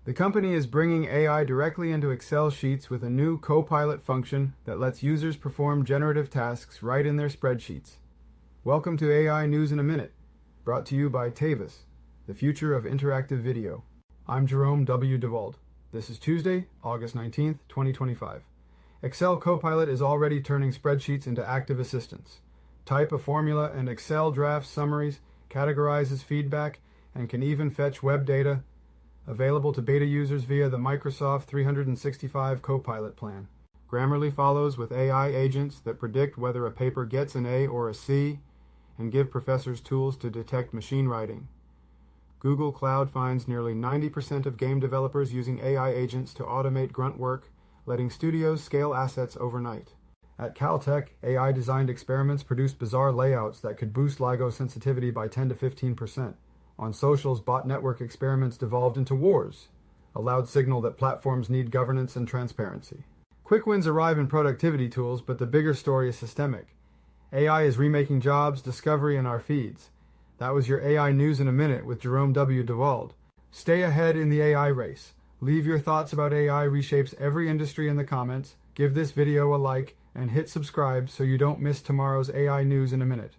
The company is bringing AI directly into Excel sheets with a new Copilot function that lets users perform generative tasks right in their spreadsheets. Welcome to AI News in a Minute, brought to you by Tavis, the future of interactive video. I'm Jerome W. DeWald. This is Tuesday, August 19th, 2025. Excel-copilot is already turning spreadsheets into active assistants. Type a formula and Excel drafts summaries, categorizes feedback, and can even fetch web data, available to beta users via the Microsoft 365 Copilot plan. Grammarly follows with AI agents that predict whether a paper gets an A or a C, and give professors tools to detect machine writing. Google Cloud finds nearly 90% of game developers using AI agents to automate grunt work, letting studios scale assets overnight. At Caltech, AI-designed experiments produced bizarre layouts that could boost LIGO sensitivity by 10 to 15%. On socials, bot network experiments devolved into wars, a loud signal that platforms need governance and transparency. Quick wins arrive in productivity tools, but the bigger story is systemic. AI is remaking jobs, discovery, and our feeds. That was your AI News in a Minute with Jerome W. DeWald. Stay ahead in the AI race. Leave your thoughts about AI reshapes every industry in the comments, give this video a like, and hit subscribe so you don't miss tomorrow's AI News in a Minute.